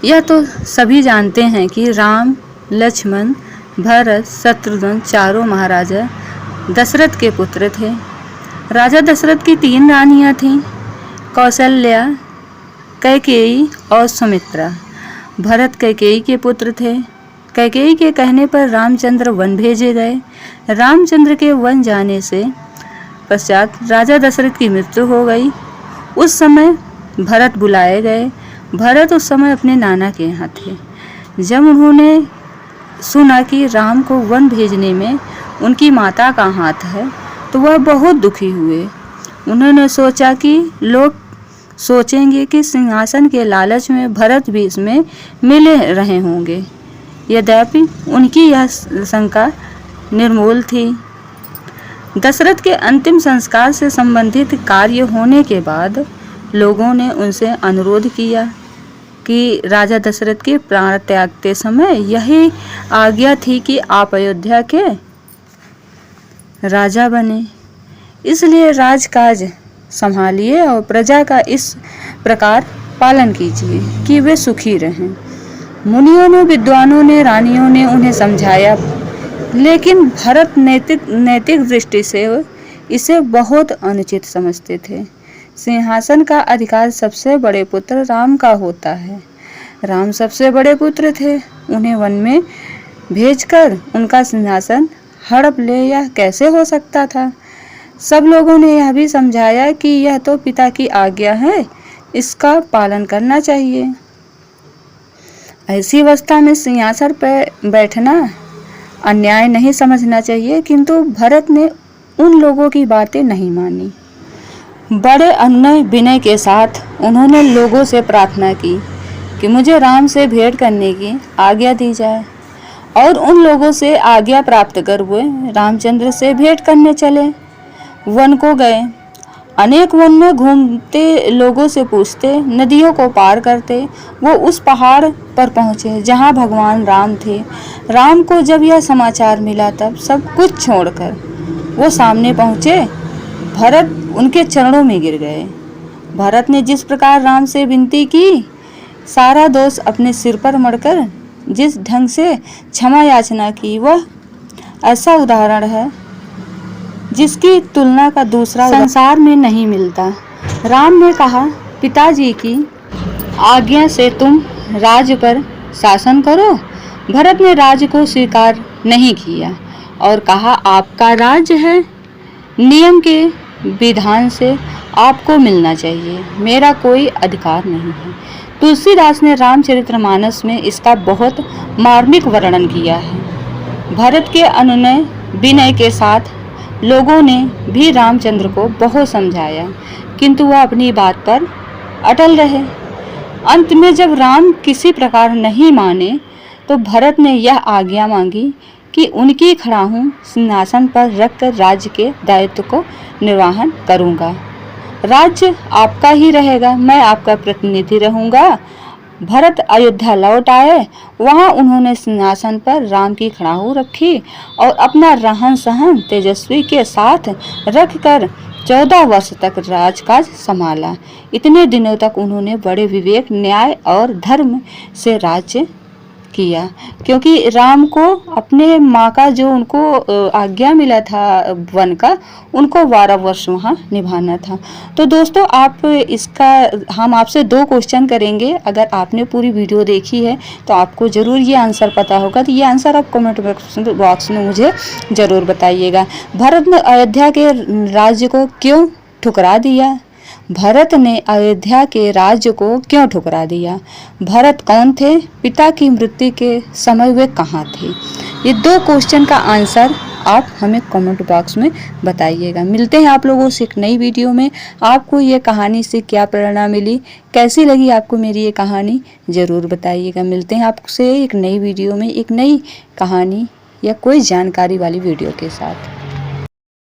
यह तो सभी जानते हैं कि राम, लक्ष्मण, भरत, शत्रुघ्न चारों महाराजा दशरथ के पुत्र थे। राजा दशरथ की 3 रानियां थीं, कौशल्या, कैकेयी और सुमित्रा। भरत कैकेयी के पुत्र थे। कैकेयी के कहने पर रामचंद्र वन भेजे गए। रामचंद्र के वन जाने से पश्चात राजा दशरथ की मृत्यु हो गई। उस समय भरत बुलाए गए। भरत उस समय अपने नाना के यहाँ थे। जब उन्होंने सुना कि राम को वन भेजने में उनकी माता का हाथ है तो वह बहुत दुखी हुए। उन्होंने सोचा कि लोग सोचेंगे कि सिंहासन के लालच में भरत भी इसमें मिले रहे होंगे। यद्यपि उनकी यह शंका निर्मूल थी। दशरथ के अंतिम संस्कार से संबंधित कार्य होने के बाद लोगों ने उनसे अनुरोध किया कि राजा दशरथ के प्राण त्यागते समय यही आज्ञा थी कि आप अयोध्या के राजा बने, इसलिए राजकाज संभालिए और प्रजा का इस प्रकार पालन कीजिए कि वे सुखी रहें। मुनियों ने, विद्वानों ने, रानियों ने उन्हें समझाया, लेकिन भरत नैतिक दृष्टि से इसे बहुत अनुचित समझते थे। सिंहासन का अधिकार सबसे बड़े पुत्र राम का होता है। राम सबसे बड़े पुत्र थे। उन्हें वन में भेजकर उनका सिंहासन हड़प ले यह कैसे हो सकता था। सब लोगों ने यह भी समझाया कि यह तो पिता की आज्ञा है, इसका पालन करना चाहिए। ऐसी अवस्था में सिंहासन पर बैठना अन्याय नहीं समझना चाहिए, किंतु भरत ने उन लोगों की बातें नहीं मानी। बड़े अनुनय विनय के साथ उन्होंने लोगों से प्रार्थना की कि मुझे राम से भेंट करने की आज्ञा दी जाए, और उन लोगों से आज्ञा प्राप्त कर वे रामचंद्र से भेंट करने चले। वन को गए। अनेक वन में घूमते, लोगों से पूछते, नदियों को पार करते वो उस पहाड़ पर पहुँचे जहाँ भगवान राम थे। राम को जब यह समाचार मिला तब सब कुछ छोड़कर वो सामने पहुँचे। भरत उनके चरणों में गिर गए। भरत ने जिस प्रकार राम से विनती की, सारा दोष अपने सिर पर मढ़कर जिस ढंग से क्षमा याचना की, वह ऐसा उदाहरण है जिसकी तुलना का दूसरा संसार में नहीं मिलता। राम ने कहा, पिताजी की आज्ञा से तुम राज्य पर शासन करो। भरत ने राज्य को स्वीकार नहीं किया और कहा, आपका राज्य है, नियम के विधान से आपको मिलना चाहिए, मेरा कोई अधिकार नहीं है। तुलसीदास ने रामचरितमानस में इसका बहुत मार्मिक वर्णन किया है। भरत के अनुनय विनय के साथ लोगों ने भी रामचंद्र को बहुत समझाया, किंतु वह अपनी बात पर अटल रहे। अंत में जब राम किसी प्रकार नहीं माने तो भरत ने यह आज्ञा मांगी कि उनकी खड़ाहूँ सिंहासन पर रखकर राज्य के दायित्व को निर्वहन करूँगा। राज्य आपका ही रहेगा, मैं आपका प्रतिनिधि रहूँगा। भरत अयोध्या लौट आए। वहाँ उन्होंने सिंहासन पर राम की खड़ाहू रखी और अपना रहन सहन तेजस्वी के साथ रखकर 14 वर्ष तक राजकाज संभाला। इतने दिनों तक उन्होंने बड़े विवेक, न्याय और धर्म से राज्य किया, क्योंकि राम को अपने माँ का जो उनको आज्ञा मिला था वन का, उनको 12 वर्ष वहाँ निभाना था। तो दोस्तों, हम आपसे 2 क्वेश्चन करेंगे। अगर आपने पूरी वीडियो देखी है तो आपको ज़रूर ये आंसर पता होगा, तो ये आंसर आप कमेंट बॉक्स में मुझे ज़रूर बताइएगा। भरत ने अयोध्या के राज्य को क्यों ठुकरा दिया? भरत ने अयोध्या के राज्य को क्यों ठुकरा दिया? भरत कौन थे? पिता की मृत्यु के समय वे कहाँ थे? ये 2 क्वेश्चन का आंसर आप हमें कमेंट बॉक्स में बताइएगा। मिलते हैं आप लोगों से एक नई वीडियो में। आपको ये कहानी से क्या प्रेरणा मिली, कैसी लगी आपको मेरी ये कहानी, ज़रूर बताइएगा। मिलते हैं आपसे एक नई वीडियो में एक नई कहानी या कोई जानकारी वाली वीडियो के साथ।